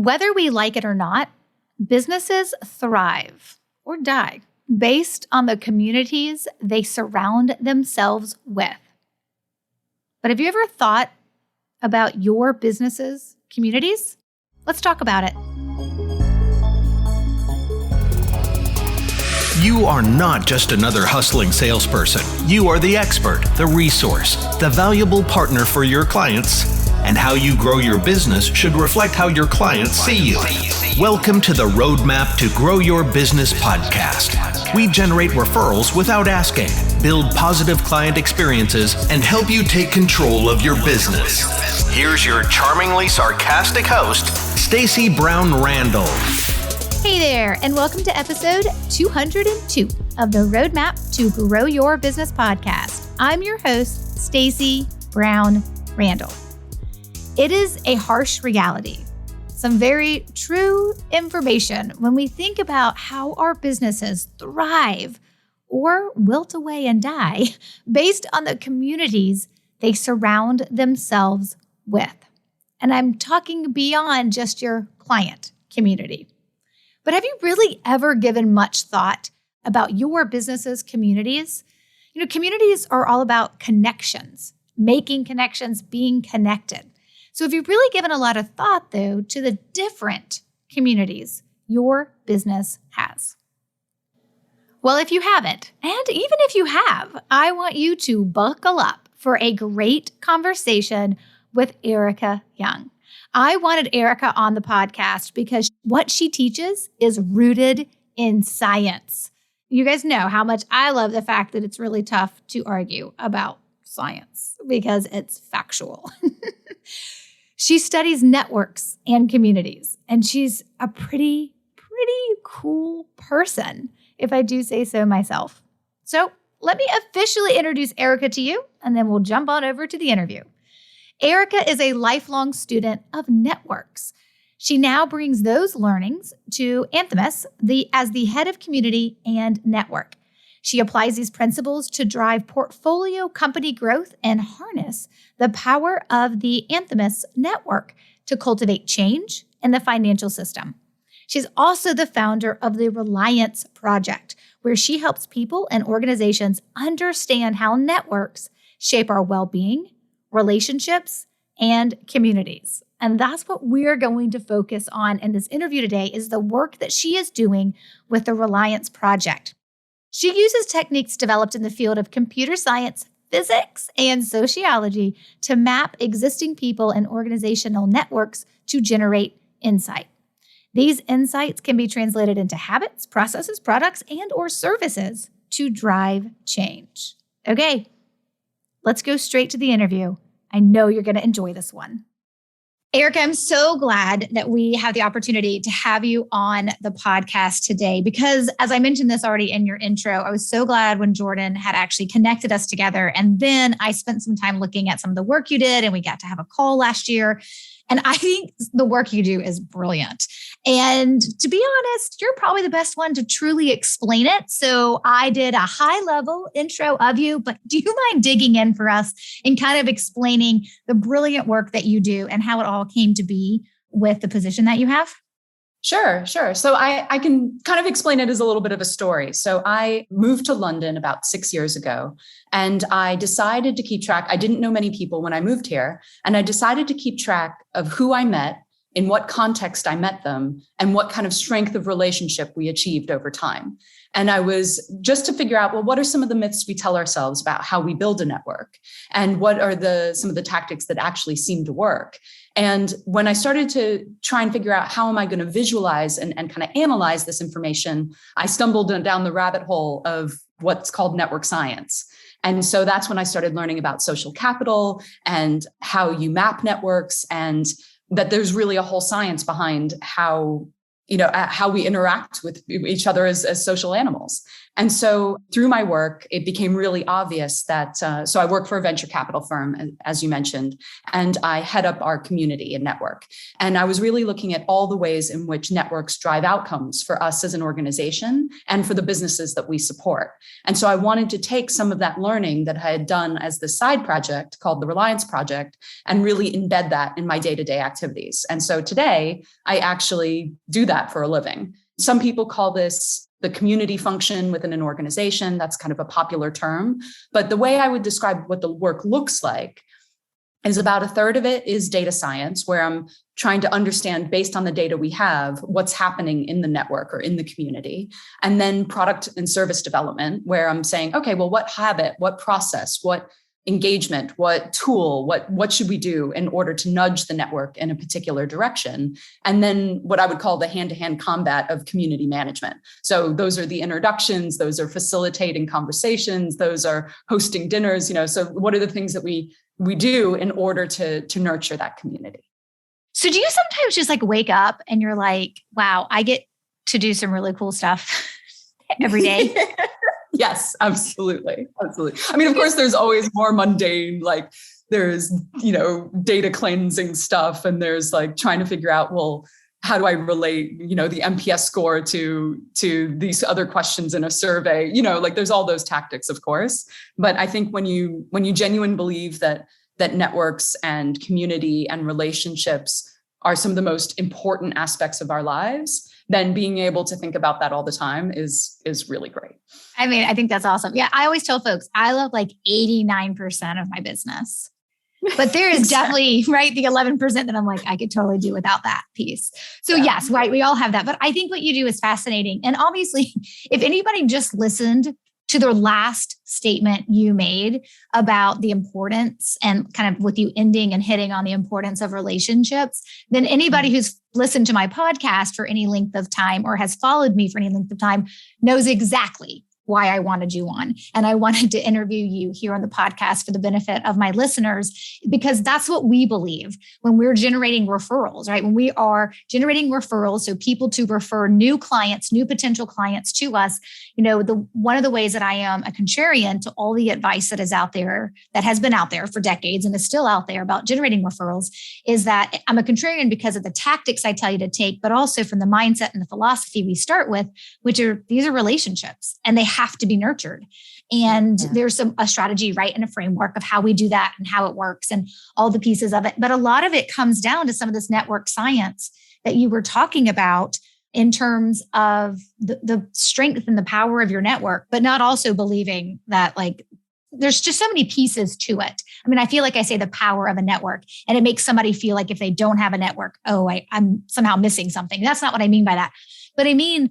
Whether we like it or not, businesses thrive or die based on the communities they surround themselves with. But have you ever thought about your business's communities? Let's talk about it. You are not just another hustling salesperson. You are the expert, the resource, the valuable partner for your clients. And how you grow your business should reflect how your clients see you. Welcome to the Roadmap to Grow Your Business podcast. We generate referrals without asking, build positive client experiences, and help you take control of your business. Here's your charmingly sarcastic host, Stacey Brown Randall. Hey there, and welcome to episode 202 of the Roadmap to Grow Your Business podcast. I'm your host, Stacey Brown Randall. It is a harsh reality, some very true information when we think about how our businesses thrive or wilt away and die based on the communities they surround themselves with. And I'm talking beyond just your client community. But have you really ever given much thought about your business's communities? Communities are all about connections, making connections, being connected. So have you really given a lot of thought, though, to the different communities your business has? Well, if you haven't, and even if you have, I want you to buckle up for a great conversation with Erica Young. I wanted Erica on the podcast because what she teaches is rooted in science. You guys know how much I love the fact that it's really tough to argue about science because it's factual. She studies networks and communities, and she's a pretty cool person, if I do say so myself. So let me officially introduce Erica to you, and then we'll jump on over to the interview. Erica is a lifelong student of networks. She now brings those learnings to Anthemis as the head of community and network. She applies these principles to drive portfolio company growth and harness the power of the Anthemis network to cultivate change in the financial system. She's also the founder of the Reliants Project, where she helps people and organizations understand how networks shape our well-being, relationships, and communities. And that's what we're going to focus on in this interview today is the work that she is doing with the Reliants Project. She uses techniques developed in the field of computer science, physics, and sociology to map existing people and organizational networks to generate insight. These insights can be translated into habits, processes, products, and or services to drive change. Okay, let's go straight to the interview. I know you're going to enjoy this one. Erica, I'm so glad that we have the opportunity to have you on the podcast today because as I mentioned this already in your intro, I was so glad when Jordan had actually connected us together. And then I spent some time looking at some of the work you did and we got to have a call last year. And I think the work you do is brilliant. And to be honest, you're probably the best one to truly explain it. So I did a high-level intro of you, but do you mind digging in for us and kind of explaining the brilliant work that you do and how it all came to be with the position that you have? Sure. So I can kind of explain it as a little bit of a story. So I moved to London about 6 years ago, and I decided to keep track. I didn't know many people when I moved here, and I decided to keep track of who I met, in what context I met them, and what kind of strength of relationship we achieved over time. And I was just to figure out, well, what are some of the myths we tell ourselves about how we build a network? And what are some of the tactics that actually seem to work? And when I started to try and figure out how am I going to visualize and kind of analyze this information, I stumbled down the rabbit hole of what's called network science. And so that's when I started learning about social capital and how you map networks, and that there's really a whole science behind how we interact with each other as social animals. And so through my work, it became really obvious that, so I work for a venture capital firm, as you mentioned, and I head up our community and network. And I was really looking at all the ways in which networks drive outcomes for us as an organization and for the businesses that we support. And so I wanted to take some of that learning that I had done as the side project called the Reliance Project and really embed that in my day-to-day activities. And so today, I actually do that for a living. Some people call this the community function within an organization. That's kind of a popular term. But the way I would describe what the work looks like is about a third of it is data science, where I'm trying to understand, based on the data we have, what's happening in the network or in the community. And then product and service development, where I'm saying, okay, well, what habit, what process, what engagement, what tool, what should we do in order to nudge the network in a particular direction? And then what I would call the hand-to-hand combat of community management. So those are the introductions, those are facilitating conversations, those are hosting dinners, so what are the things that we do in order to nurture that community? So do you sometimes just wake up and you're like, wow, I get to do some really cool stuff every day? Yes, absolutely. Absolutely. I mean, of course, there's always more mundane, there's, data cleansing stuff. And there's trying to figure out, well, how do I relate, the NPS score to these other questions in a survey? There's all those tactics, of course. But I think when you genuinely believe that networks and community and relationships are some of the most important aspects of our lives, then being able to think about that all the time is really great. I mean, I think that's awesome. Yeah. I always tell folks, I love 89% of my business, but there is definitely the 11% that I'm I could totally do without that piece. So yes, right. We all have that, but I think what you do is fascinating. And obviously if anybody just listened to the last statement you made about the importance and kind of with you ending and hitting on the importance of relationships, then anybody who's listened to my podcast for any length of time or has followed me for any length of time knows exactly why I wanted you on. And I wanted to interview you here on the podcast for the benefit of my listeners, because that's what we believe when we're generating referrals, right? When we are generating referrals, so people to refer new clients, new potential clients to us, one of the ways that I am a contrarian to all the advice that is out there, that has been out there for decades and is still out there about generating referrals, is that I'm a contrarian because of the tactics I tell you to take, but also from the mindset and the philosophy we start with, these are relationships and they have to be nurtured. And there's a strategy, right? And a framework of how we do that and how it works and all the pieces of it. But a lot of it comes down to some of this network science that you were talking about in terms of the strength and the power of your network, but not also believing that there's just so many pieces to it. I mean, I feel like I say the power of a network and it makes somebody feel like if they don't have a network, I'm somehow missing something. That's not what I mean by that. But I mean,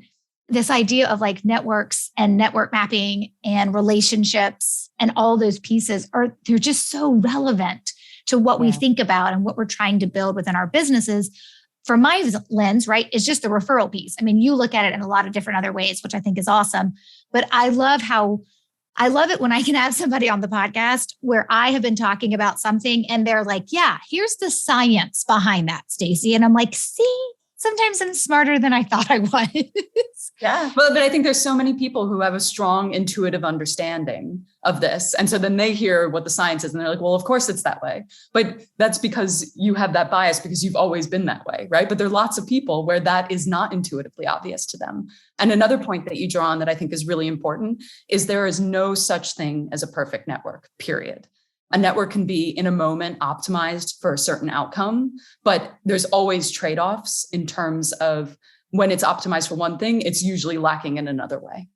this idea of networks and network mapping and relationships and all those pieces they're just so relevant to what we think about and what we're trying to build within our businesses. From my lens, right, is just the referral piece. I mean, you look at it in a lot of different other ways, which I think is awesome. But I love it when I can have somebody on the podcast where I have been talking about something and they're like, yeah, here's the science behind that, Stacey. And I'm like, see, sometimes I'm smarter than I thought I was. Yeah. But I think there's so many people who have a strong intuitive understanding of this. And so then they hear what the science is and they're like, well, of course it's that way. But that's because you have that bias because you've always been that way, right? But there are lots of people where that is not intuitively obvious to them. And another point that you draw on that I think is really important is there is no such thing as a perfect network, period. A network can be in a moment optimized for a certain outcome, but there's always trade-offs in terms of when it's optimized for one thing, it's usually lacking in another way.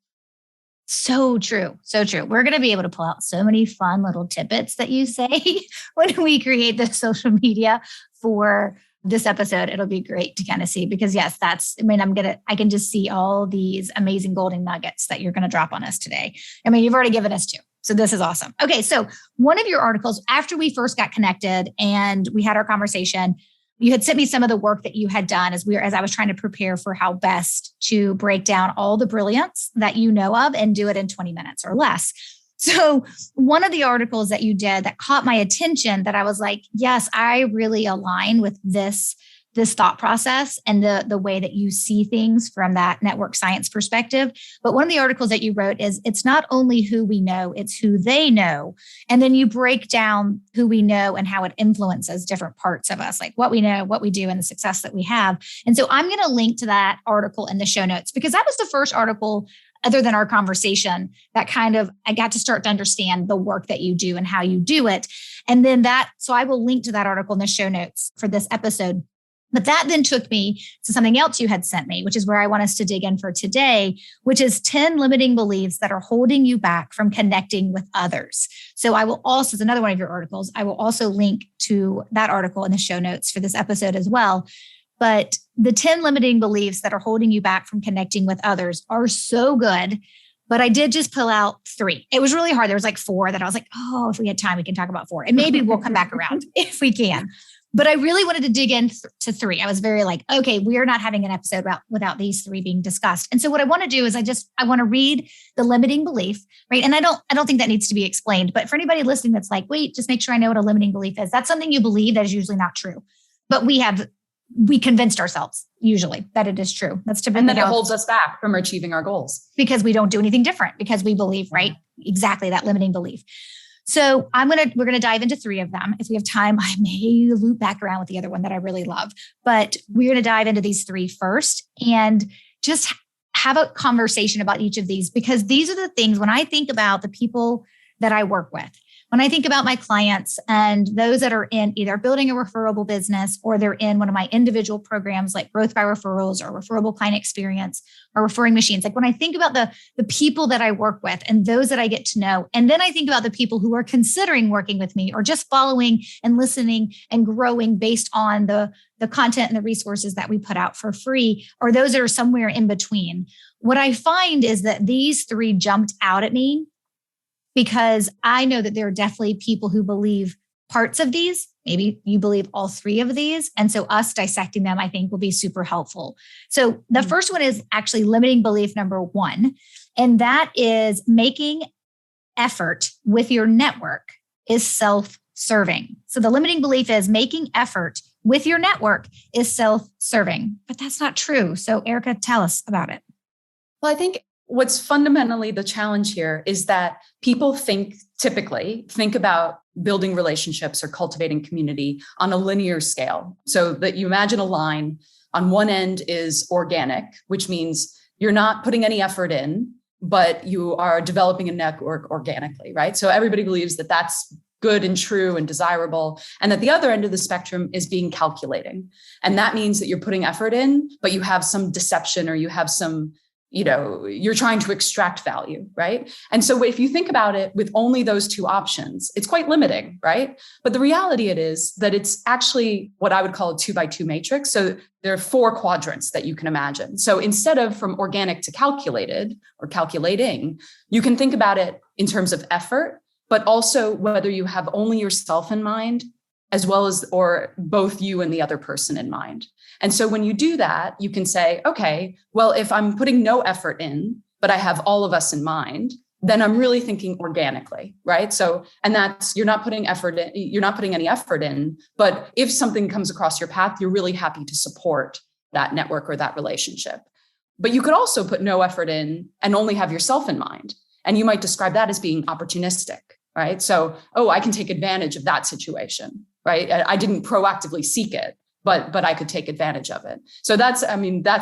So true. So true. We're going to be able to pull out so many fun little tidbits that you say when we create the social media for this episode. It'll be great to kind of see because yes, I can just see all these amazing golden nuggets that you're going to drop on us today. I mean, you've already given us two. So this is awesome. Okay. So one of your articles, after we first got connected and we had our conversation, you had sent me some of the work that you had done as I was trying to prepare for how best to break down all the brilliance that you know of and do it in 20 minutes or less. So one of the articles that you did that caught my attention that I was like, yes, I really align with this this thought process and the way that you see things from that network science perspective. But one of the articles that you wrote is it's not only who we know, it's who they know. And then you break down who we know and how it influences different parts of us, like what we know, what we do, and the success that we have. And so I'm going to link to that article in the show notes, because that was the first article other than our conversation that I got to start to understand the work that you do and how you do it. And then so I will link to that article in the show notes for this episode. But that then took me to something else you had sent me, which is where I want us to dig in for today, which is 10 limiting beliefs that are holding you back from connecting with others. So I will also, it's another one of your articles, I will also link to that article in the show notes for this episode as well. But the 10 limiting beliefs that are holding you back from connecting with others are so good. But I did just pull out 3. It was really hard. There was like 4 that I was like, oh, if we had time, we can talk about 4. And maybe we'll come back around if we can. But I really wanted to dig in to 3. I was very like, okay, we are not having an episode without these 3 being discussed. And so what I want to do is I want to read the limiting belief, right? And I don't think that needs to be explained. But for anybody listening that's like, wait, just make sure I know what a limiting belief is. That's something you believe that is usually not true. But we convinced ourselves usually that it is true. That's typically and then it holds us back from achieving our goals because we don't do anything different, because we believe, right? Exactly, that limiting belief. So we're going to dive into 3 of them. If we have time, I may loop back around with the other one that I really love, but we're going to dive into these 3 first and just have a conversation about each of these, because these are the things when I think about the people that I work with. When I think about my clients and those that are in either building a referable business or they're in one of my individual programs like Growth by Referrals or Referable Client Experience or Referring Machines, like when I think about the people that I work with and those that I get to know, and then I think about the people who are considering working with me or just following and listening and growing based on the content and the resources that we put out for free, or those that are somewhere in between, what I find is that these 3 jumped out at me, because I know that there are definitely people who believe parts of these. Maybe you believe all 3 of these. And so us dissecting them, I think, will be super helpful. So the first one is actually limiting belief number 1. And that is making effort with your network is self-serving. So the limiting belief is making effort with your network is self-serving. But that's not true. So Erica, tell us about it. Well, I think what's fundamentally the challenge here is that people typically think about building relationships or cultivating community on a linear scale. So that you imagine a line on one end is organic, which means you're not putting any effort in, but you are developing a network organically, right? So everybody believes that that's good and true and desirable. And that the other end of the spectrum is being calculating. And that means that you're putting effort in, but you have some deception or you have some you're trying to extract value, right? And so if you think about it with only those 2 options, it's quite limiting, right? But the reality is that it's actually what I would call a 2x2 matrix. So there are 4 quadrants that you can imagine. So instead of from organic to calculated or calculating, you can think about it in terms of effort, but also whether you have only yourself in mind, as well as, or both you and the other person in mind. And so when you do that, you can say, okay, well, if I'm putting no effort in, but I have all of us in mind, then I'm really thinking organically, right? So, and that's, you're not putting any effort in, but if something comes across your path, you're really happy to support that network or that relationship. But you could also put no effort in and only have yourself in mind. And you might describe that as being opportunistic, right? So, I can take advantage of that situation, right? I didn't proactively seek it, but I could take advantage of it. So that's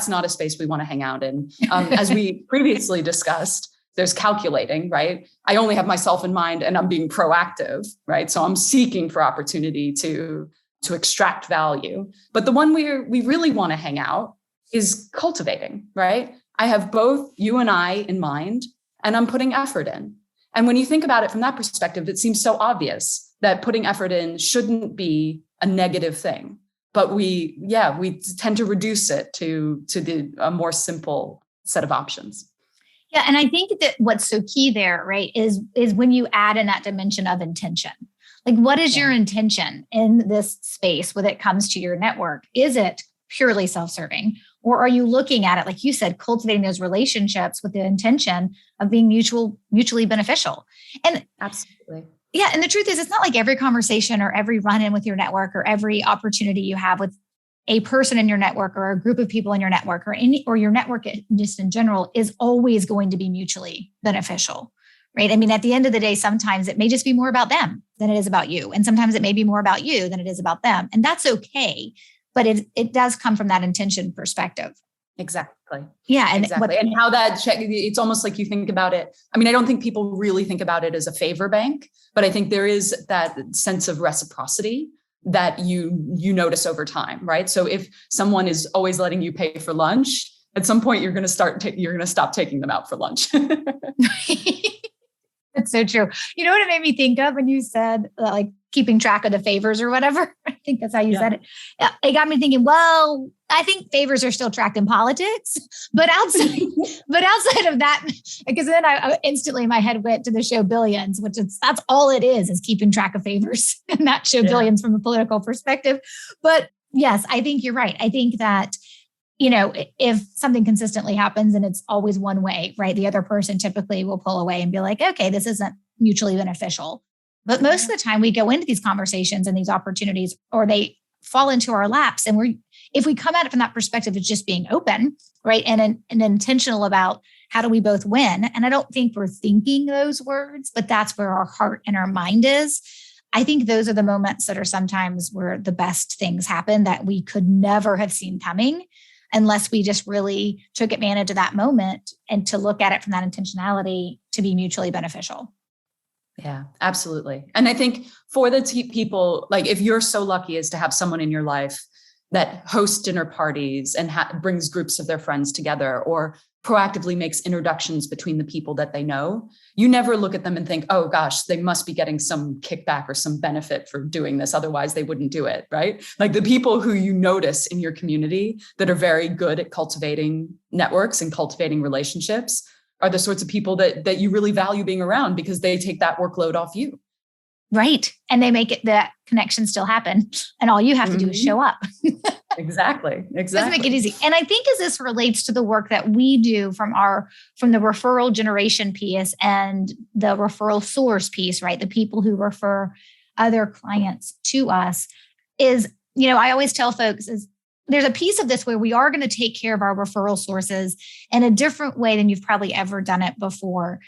not a space we want to hang out in. As we previously discussed, there's calculating, right? I only have myself in mind and I'm being proactive, right? So I'm seeking for opportunity to extract value. But the one we really want to hang out is cultivating, right? I have both you and I in mind, and I'm putting effort in. And when you think about it from that perspective, it seems so obvious that putting effort in shouldn't be a negative thing. But we tend to reduce it to a more simple set of options. Yeah. And I think that what's so key there, right, is when you add in that dimension of intention. Like, what is your intention in this space when it comes to your network? Is it purely self-serving? Or are you looking at it, like you said, cultivating those relationships with the intention of being mutually beneficial? And absolutely. Yeah. And the truth is, it's not like every conversation or every run-in with your network or every opportunity you have with a person in your network or a group of people in your network or your network just in general is always going to be mutually beneficial, right? I mean, at the end of the day, sometimes it may just be more about them than it is about you. And sometimes it may be more about you than it is about them. And that's okay. But it does come from that intention perspective. Exactly. Yeah. And exactly. And how it's almost like you think about it. I mean, I don't think people really think about it as a favor bank, but I think there is that sense of reciprocity that you notice over time, right? So if someone is always letting you pay for lunch, at some point you're going to stop taking them out for lunch. That's so true. You know what it made me think of when you said like keeping track of the favors or whatever? I think that's how you said it. It got me thinking, well, I think favors are still tracked in politics, but outside of that, because then I instantly my head went to the show Billions, that's all it is keeping track of favors and that show Billions from a political perspective. But yes, I think you're right. I think that, if something consistently happens and it's always one way, right? The other person typically will pull away and be like, okay, this isn't mutually beneficial. But most of the time we go into these conversations and these opportunities, or they fall into our laps. And if we come at it from that perspective, it's just being open, right? And intentional about how do we both win? And I don't think we're thinking those words, but that's where our heart and our mind is. I think those are the moments that are sometimes where the best things happen that we could never have seen coming unless we just really took advantage of that moment and to look at it from that intentionality to be mutually beneficial. Yeah, absolutely. And I think for the people, like if you're so lucky as to have someone in your life that hosts dinner parties and brings groups of their friends together or proactively makes introductions between the people that they know, you never look at them and think, oh gosh, they must be getting some kickback or some benefit for doing this. Otherwise they wouldn't do it, right? Like the people who you notice in your community that are very good at cultivating networks and cultivating relationships are the sorts of people that you really value being around because they take that workload off you. Right. And they make that connection still happen. And all you have to do is show up. Exactly. Doesn't make it easy. And I think as this relates to the work that we do from the referral generation piece and the referral source piece, right? The people who refer other clients to us is, I always tell folks is there's a piece of this where we are going to take care of our referral sources in a different way than you've probably ever done it before.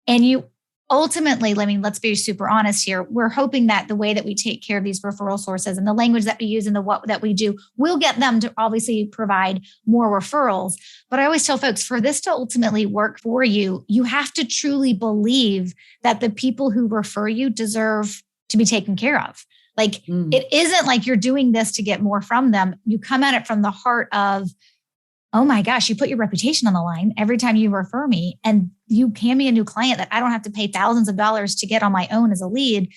And you ultimately, let's be super honest here. We're hoping that the way that we take care of these referral sources and the language that we use and that we do will get them to obviously provide more referrals. But I always tell folks, for this to ultimately work for you, you have to truly believe that the people who refer you deserve to be taken care of. It isn't like you're doing this to get more from them. You come at it from the heart of, oh my gosh, you put your reputation on the line every time you refer me and you hand me a new client that I don't have to pay thousands of dollars to get on my own as a lead.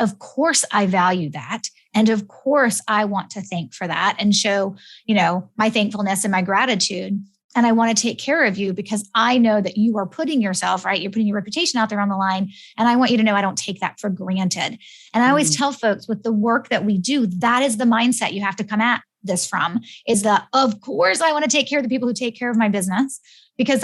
Of course I value that. And of course I want to thank for that and show, my thankfulness and my gratitude. And I want to take care of you because I know that you are putting yourself, right? You're putting your reputation out there on the line. And I want you to know I don't take that for granted. And I always tell folks with the work that we do, that is the mindset you have to come at this from is that, of course, I want to take care of the people who take care of my business because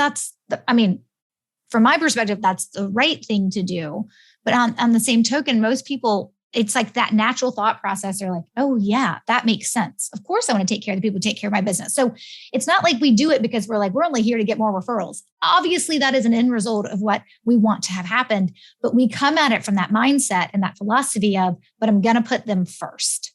from my perspective, that's the right thing to do. But on the same token, most people, it's like that natural thought process. They're like, oh yeah, that makes sense. Of course, I want to take care of the people who take care of my business. So it's not like we do it because we're only here to get more referrals. Obviously, that is an end result of what we want to have happened. But we come at it from that mindset and that philosophy of, but I'm going to put them first.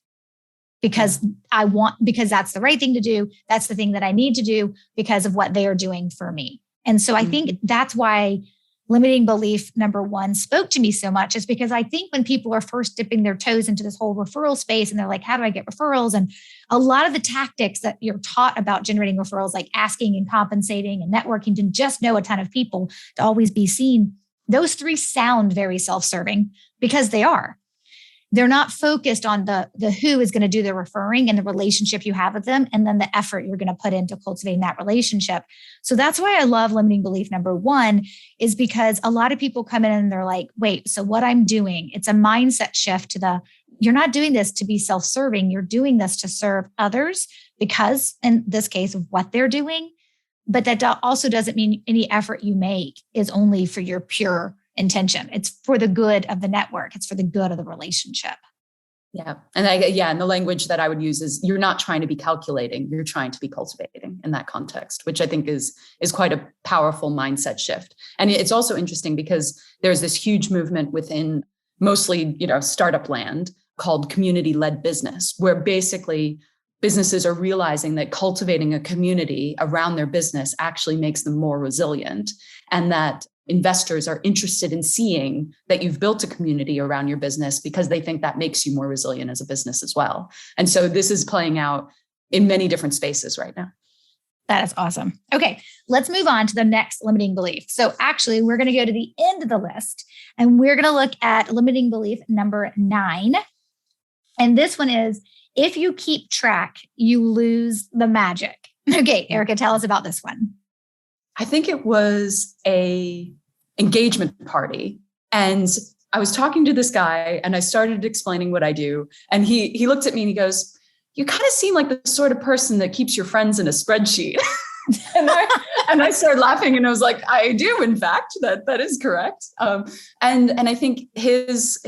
Because that's the right thing to do. That's the thing that I need to do because of what they are doing for me. And so I think that's why limiting belief number one spoke to me so much is because I think when people are first dipping their toes into this whole referral space and they're like, how do I get referrals? And a lot of the tactics that you're taught about generating referrals, like asking and compensating and networking to just know a ton of people to always be seen. Those three sound very self-serving because they are. They're not focused on the who is going to do the referring and the relationship you have with them, and then the effort you're going to put into cultivating that relationship. So that's why I love limiting belief number one, is because a lot of people come in and they're like, wait, so what I'm doing, it's a mindset shift to you're not doing this to be self-serving. You're doing this to serve others because in this case of what they're doing, but that also doesn't mean any effort you make is only for your pure intention. It's for the good of the network. It's for the good of the relationship. Yeah. And the language that I would use is you're not trying to be calculating, you're trying to be cultivating in that context, which I think is quite a powerful mindset shift. And it's also interesting because there's this huge movement within mostly, startup land called community-led business, where basically businesses are realizing that cultivating a community around their business actually makes them more resilient, and that investors are interested in seeing that you've built a community around your business because they think that makes you more resilient as a business as well. And so this is playing out in many different spaces right now. That is awesome. Okay, let's move on to the next limiting belief. So actually, we're going to go to the end of the list, and we're going to look at limiting belief number 9. And this one is, if you keep track, you lose the magic. Okay, Erica, tell us about this one. I think it was a engagement party. And I was talking to this guy and I started explaining what I do. And he looked at me and he goes, "You kind of seem like the sort of person that keeps your friends in a spreadsheet." and I started laughing and I was like, "I do, in fact, that is correct." And I think his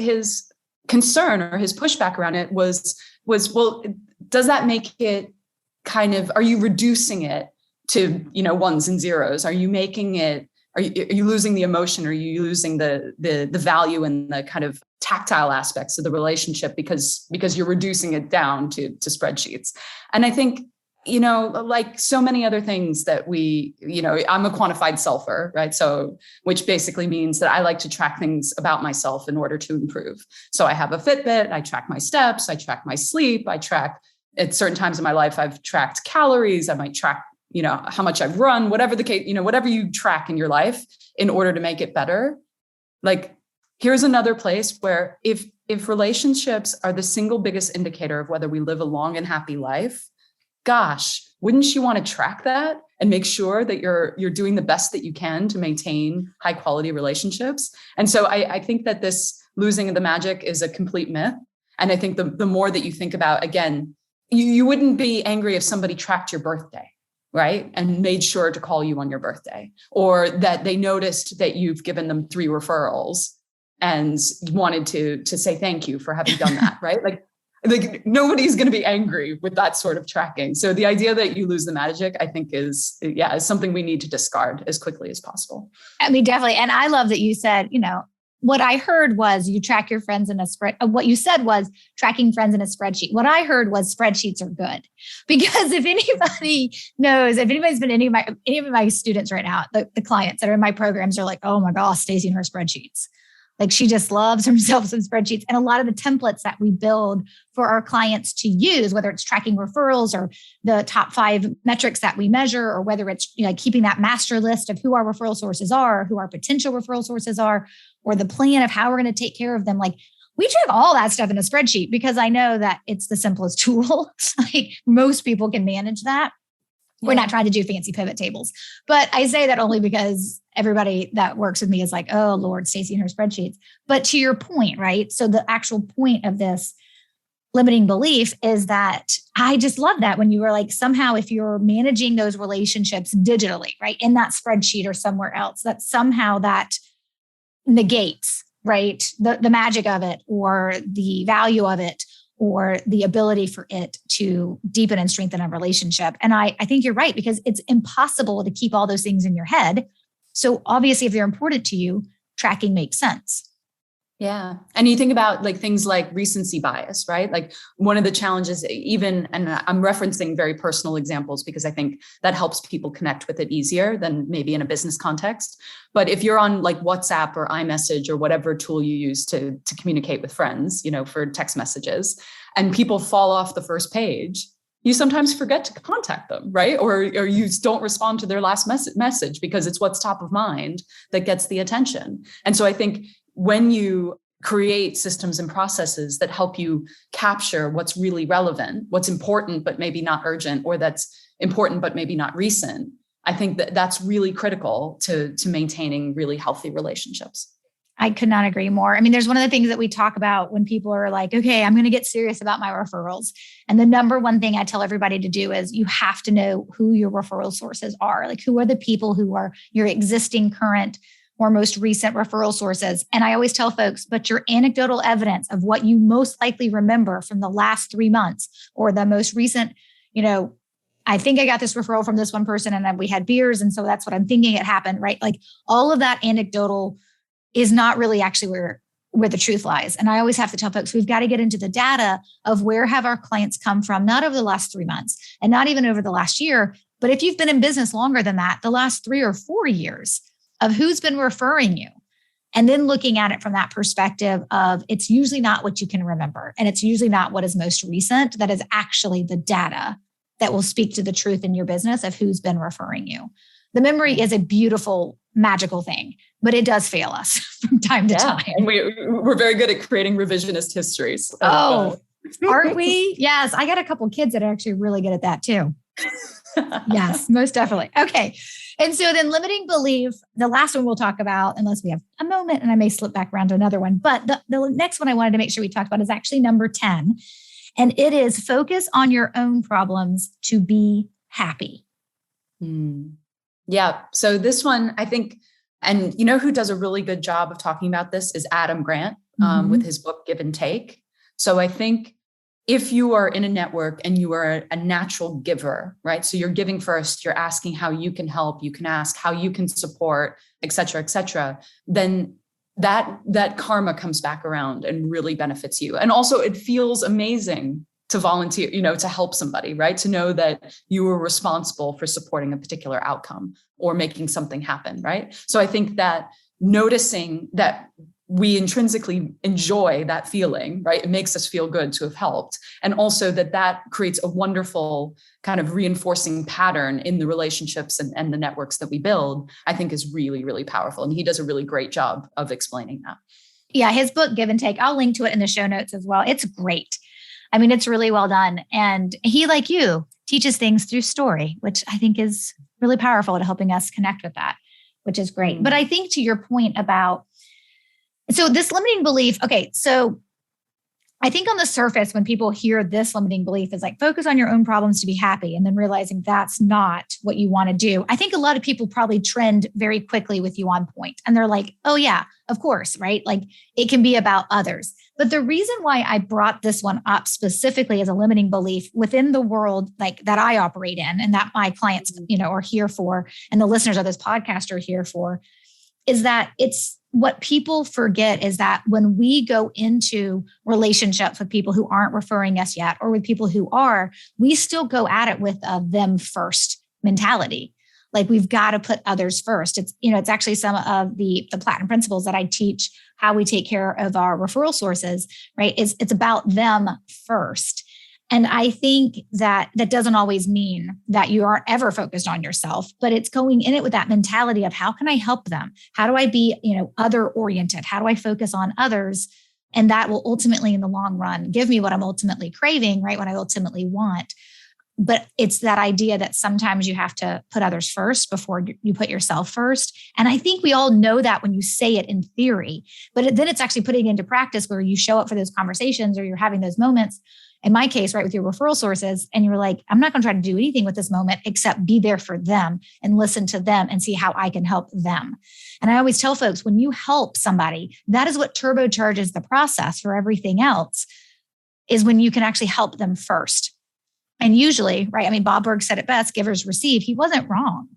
concern or his pushback around it was, well, does that make it kind of, are you reducing it to, ones and zeros? Are you making it, are you losing the emotion? Are you losing the value and the kind of tactile aspects of the relationship because you're reducing it down to spreadsheets? And I think, like so many other things that we, I'm a quantified selfer, right? So, which basically means that I like to track things about myself in order to improve. So I have a Fitbit, I track my steps, I track my sleep, I track at certain times in my life, I've tracked calories, I might track, how much I've run, whatever the case, whatever you track in your life in order to make it better. Like, here's another place where if relationships are the single biggest indicator of whether we live a long and happy life, gosh, wouldn't you want to track that and make sure that you're doing the best that you can to maintain high quality relationships? And so I think that this losing of the magic is a complete myth. And I think the more that you think about, again, you wouldn't be angry if somebody tracked your birthday, right? And made sure to call you on your birthday, or that they noticed that you've given them 3 referrals and wanted to say thank you for having done that, right? Like nobody's going to be angry with that sort of tracking. So the idea that you lose the magic, I think is something we need to discard as quickly as possible. I mean, definitely. And I love that you said, what I heard was you track your friends in a spread. What you said was tracking friends in a spreadsheet. What I heard was spreadsheets are good, because if anybody knows, if anybody's been any of my students right now, the clients that are in my programs are like, "Oh my gosh, Stacey and her spreadsheets." Like, she just loves herself some spreadsheets. And a lot of the templates that we build for our clients to use, whether it's tracking referrals or the top 5 metrics that we measure, or whether it's keeping that master list of who our referral sources are, who our potential referral sources are, or the plan of how we're going to take care of them. Like, we track all that stuff in a spreadsheet because I know that it's the simplest tool. Like, most people can manage that. We're not trying to do fancy pivot tables, but I say that only because everybody that works with me is like, "Oh Lord, Stacey and her spreadsheets." But to your point, right? So the actual point of this limiting belief is that I just love that when you were like, somehow if you're managing those relationships digitally, right, in that spreadsheet or somewhere else, that somehow that negates, right, the magic of it, or the value of it, or the ability for it to deepen and strengthen a relationship. And I think you're right, because it's impossible to keep all those things in your head. So obviously, if they're important to you, tracking makes sense. Yeah. And you think about things like recency bias, right? Like, one of the challenges, and I'm referencing very personal examples because I think that helps people connect with it easier than maybe in a business context. But if you're on WhatsApp or iMessage or whatever tool you use to communicate with friends, for text messages, and people fall off the first page, you sometimes forget to contact them, right? Or you don't respond to their last message because it's what's top of mind that gets the attention. And so I think when you create systems and processes that help you capture what's really relevant, what's important, but maybe not urgent, or that's important, but maybe not recent, I think that's really critical to maintaining really healthy relationships. I could not agree more. I mean, there's one of the things that we talk about when people are like, "Okay, I'm going to get serious about my referrals." And the number one thing I tell everybody to do is you have to know who your referral sources are. Like, who are the people who are your existing current or most recent referral sources. And I always tell folks, but your anecdotal evidence of what you most likely remember from the last 3 months or the most recent, I think I got this referral from this one person and then we had beers. And so that's what I'm thinking it happened, right? Like all of that anecdotal is not really actually where the truth lies. And I always have to tell folks, we've got to get into the data of where have our clients come from, not over the last 3 months and not even over the last year, but if you've been in business longer than that, the last 3 or 4 years of who's been referring you. And then looking at it from that perspective of it's usually not what you can remember. And it's usually not what is most recent. That is actually the data that will speak to the truth in your business of who's been referring you. The memory is a beautiful, magical thing, but it does fail us from time to time. And we're very good at creating revisionist histories. Aren't we? Yes. I got a couple of kids that are actually really good at that too. Yes, most definitely. Okay. And so then limiting belief, the last one we'll talk about, unless we have a moment, and I may slip back around to another one. But the next one I wanted to make sure we talked about is actually number 10. And it is focus on your own problems to be happy. Yeah. So this one, I think, and you know who does a really good job of talking about this is Adam Grant with his book, Give and Take. So I think if you are in a network and you are a natural giver, right? So you're giving first, you're asking how you can help, you can ask how you can support, et cetera, then that karma comes back around and really benefits you. And also it feels amazing to volunteer, to help somebody, right? To know that you were responsible for supporting a particular outcome or making something happen, right? So I think that noticing that we intrinsically enjoy that feeling, right? It makes us feel good to have helped. And also that creates a wonderful kind of reinforcing pattern in the relationships and the networks that we build, I think is really, really powerful. And he does a really great job of explaining that. Yeah, his book, Give and Take, I'll link to it in the show notes as well. It's great. I mean, it's really well done. And he, like you, teaches things through story, which I think is really powerful at helping us connect with that, which is great. But I think to your point about, so this limiting belief, okay, so I think on the surface, when people hear this limiting belief is like, focus on your own problems to be happy, and then realizing that's not what you want to do. I think a lot of people probably trend very quickly with you on point. And they're like, oh yeah, of course, right? Like it can be about others. But the reason why I brought this one up specifically as a limiting belief within the world like that I operate in and that my clients, are here for, and the listeners of this podcast are here for, is that it's what people forget is that when we go into relationships with people who aren't referring us yet, or with people who are, we still go at it with a them first mentality. Like we've got to put others first. It's actually some of the platinum principles that I teach how we take care of our referral sources, right? It's about them first. And I think that doesn't always mean that you aren't ever focused on yourself, but it's going in it with that mentality of how can I help them? How do I be, other oriented? How do I focus on others? And that will ultimately in the long run give me what I'm ultimately craving, right? What I ultimately want. But it's that idea that sometimes you have to put others first before you put yourself first. And I think we all know that when you say it in theory, but then it's actually putting it into practice where you show up for those conversations or you're having those moments. In my case, right, with your referral sources, and you're like, I'm not going to try to do anything with this moment except be there for them and listen to them and see how I can help them. And I always tell folks, when you help somebody, that is what turbocharges the process for everything else, is when you can actually help them first. And usually, right, I mean, Bob Burg said it best, givers receive. He wasn't wrong,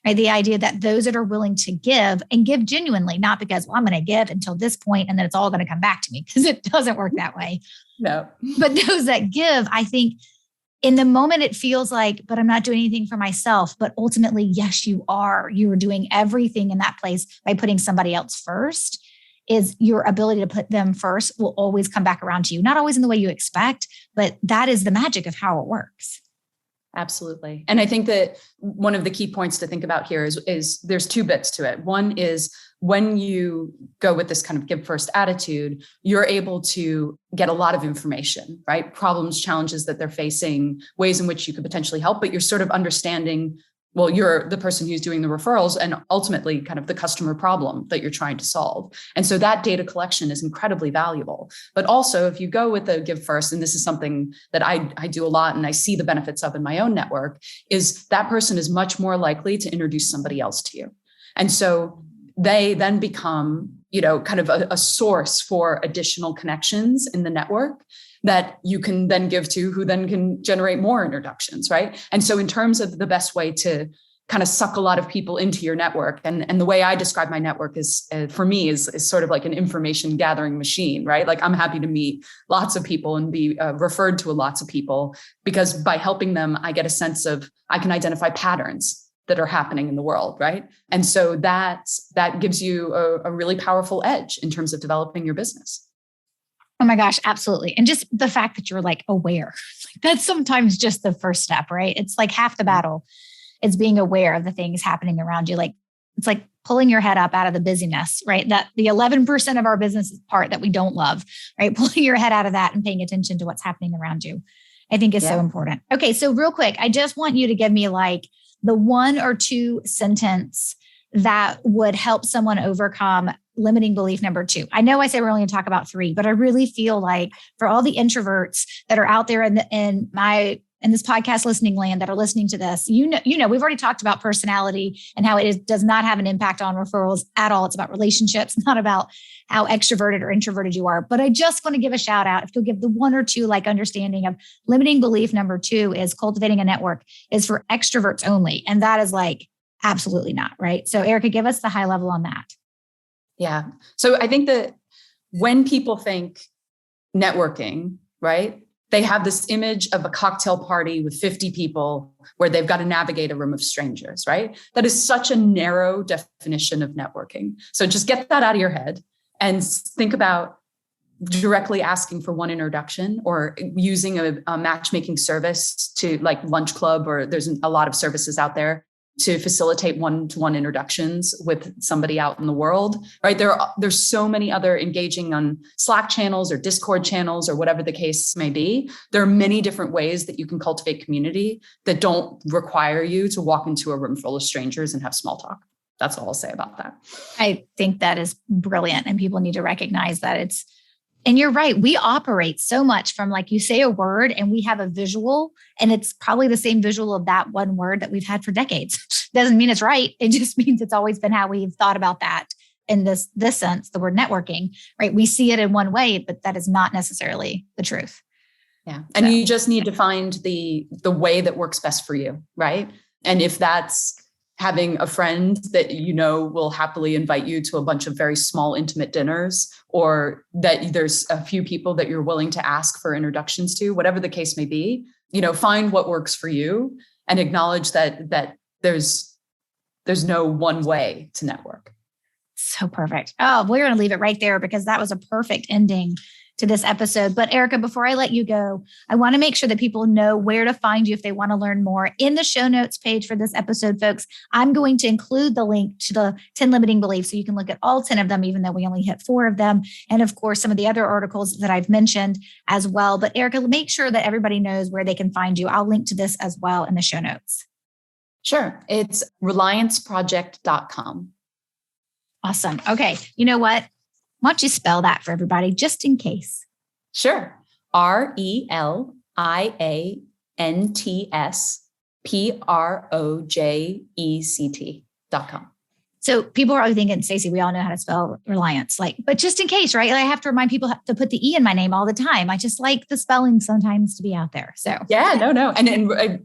right? The idea that those that are willing to give and give genuinely, not because, well, I'm going to give until this point and then it's all going to come back to me, because it doesn't work that way. No. But those that give, I think in the moment it feels like, but I'm not doing anything for myself. But ultimately, yes, you are. You are doing everything in that place by putting somebody else first. Is your ability to put them first will always come back around to you. Not always in the way you expect, but that is the magic of how it works. Absolutely. And I think that one of the key points to think about here is there's two bits to it. One is when you go with this kind of give first attitude, you're able to get a lot of information, right? Problems, challenges that they're facing, ways in which you could potentially help, but you're sort of understanding, well, you're the person who's doing the referrals and ultimately kind of the customer problem that you're trying to solve. And so that data collection is incredibly valuable. But also if you go with the give first, and this is something that I do a lot and I see the benefits of in my own network, is that person is much more likely to introduce somebody else to you. And so they then become, kind of a source for additional connections in the network that you can then give to, who then can generate more introductions, right? And so in terms of the best way to kind of suck a lot of people into your network, and the way I describe my network is, for me, is sort of like an information gathering machine, right? Like I'm happy to meet lots of people and be referred to lots of people, because by helping them, I get a sense of, I can identify patterns that are happening in the world, right? And so that gives you a really powerful edge in terms of developing your business. Oh my gosh, absolutely. And just the fact that you're like aware, that's sometimes just the first step, right? It's like half the battle. It's being aware of the things happening around you. Like it's like pulling your head up out of the busyness, right? That the 11% of our business part that we don't love, right? Pulling your head out of that and paying attention to what's happening around you, I think is so important. Okay. So real quick, I just want you to give me like the 1 or 2 sentence that would help someone overcome limiting belief number 2. I know I said we're only going to talk about 3, but I really feel like for all the introverts that are out there in this podcast listening land that are listening to this, we've already talked about personality and how does not have an impact on referrals at all. It's about relationships, not about how extroverted or introverted you are. But I just want to give a shout out. If you'll give the 1 or 2 like understanding of limiting belief number 2 is cultivating a network is for extroverts only. And that is like, absolutely not. Right. So Erica, give us the high level on that. Yeah. So I think that when people think networking, right, they have this image of a cocktail party with 50 people where they've got to navigate a room of strangers, right? That is such a narrow definition of networking. So just get that out of your head and think about directly asking for one introduction, or using a matchmaking service to like Lunch Club, or there's a lot of services out there to facilitate one-to-one introductions with somebody out in the world, right? There's so many other engaging on Slack channels or Discord channels or whatever the case may be. There are many different ways that you can cultivate community that don't require you to walk into a room full of strangers and have small talk. That's all I'll say about that. I think that is brilliant. And people need to recognize that and you're right. We operate so much from like you say a word and we have a visual, and it's probably the same visual of that one word that we've had for decades. Doesn't mean it's right. It just means it's always been how we've thought about that in this sense, the word networking, right? We see it in one way, but that is not necessarily the truth. Yeah. And you just need to find the way that works best for you, right? And if that's having a friend that will happily invite you to a bunch of very small, intimate dinners, or that there's a few people that you're willing to ask for introductions to, whatever the case may be, find what works for you and acknowledge that there's no one way to network. So perfect. Oh, we're going to leave it right there because that was a perfect ending to this episode. But Erica, before I let you go, I want to make sure that people know where to find you if they want to learn more. In the show notes page for this episode, folks, I'm going to include the link to the 10 limiting beliefs so you can look at all 10 of them, even though we only hit 4 of them. And of course, some of the other articles that I've mentioned as well. But Erica, make sure that everybody knows where they can find you. I'll link to this as well in the show notes. Sure. It's relianceproject.com. Awesome. Okay. You know what? Why don't you spell that for everybody, just in case? Sure. RelianceProject.com. So people are thinking, Stacey, we all know how to spell Reliance, but just in case, right? I have to remind people to put the E in my name all the time. I just like the spelling sometimes to be out there. So yeah, no. And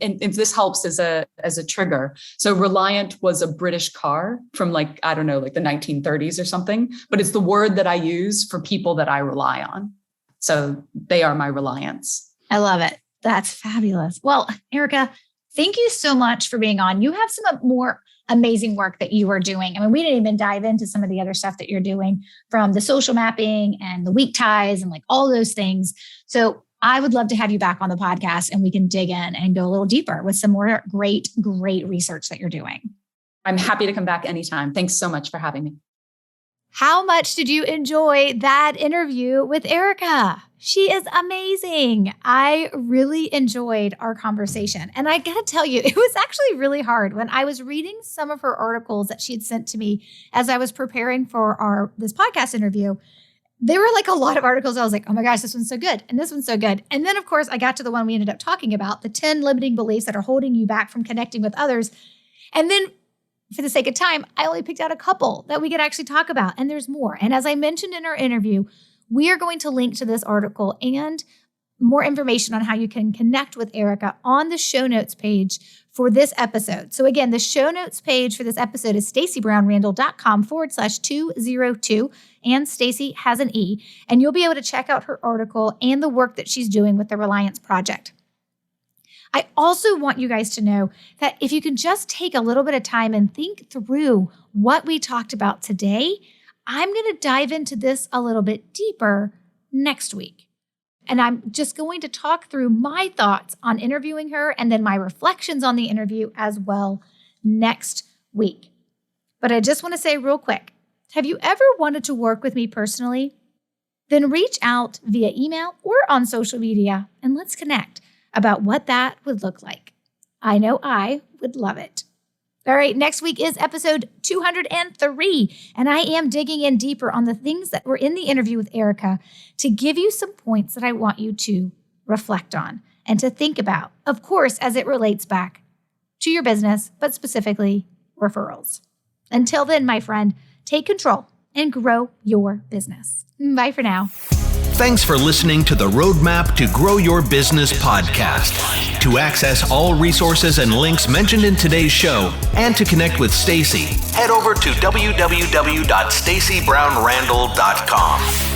if this helps as a trigger. So Reliant was a British car from the 1930s or something, but it's the word that I use for people that I rely on. So they are my reliance. I love it. That's fabulous. Well, Erica, thank you so much for being on. You have some more amazing work that you are doing. I mean, we didn't even dive into some of the other stuff that you're doing, from the social mapping and the week ties and all those things. So I would love to have you back on the podcast and we can dig in and go a little deeper with some more great research that you're doing. I'm happy to come back anytime. Thanks so much for having me. How much did you enjoy that interview with Erica? She is amazing. I really enjoyed our conversation. And I got to tell you, it was actually really hard when I was reading some of her articles that she had sent to me as I was preparing for this podcast interview. There were a lot of articles. I was like, oh my gosh, this one's so good. And this one's so good. And then of course I got to the one we ended up talking about, the 10 limiting beliefs that are holding you back from connecting with others. And then For the sake of time, I only picked out a couple that we could actually talk about, and there's more. And as I mentioned in our interview, we are going to link to this article and more information on how you can connect with Erica on the show notes page for this episode. So again, the show notes page for this episode is stacybrownrandall.com/202. And Stacy has an E. And you'll be able to check out her article and the work that she's doing with the Reliants Project. I also want you guys to know that if you can just take a little bit of time and think through what we talked about today, I'm going to dive into this a little bit deeper next week. And I'm just going to talk through my thoughts on interviewing her and then my reflections on the interview as well next week. But I just want to say real quick, have you ever wanted to work with me personally? Then reach out via email or on social media and let's connect about what that would look like. I know I would love it. All right, next week is episode 203, and I am digging in deeper on the things that were in the interview with Erica to give you some points that I want you to reflect on and to think about, of course, as it relates back to your business, but specifically referrals. Until then, my friend, take control and grow your business. Bye for now. Thanks for listening to the Roadmap to Grow Your Business podcast. To access all resources and links mentioned in today's show and to connect with Stacy, head over to www.stacybrownrandall.com.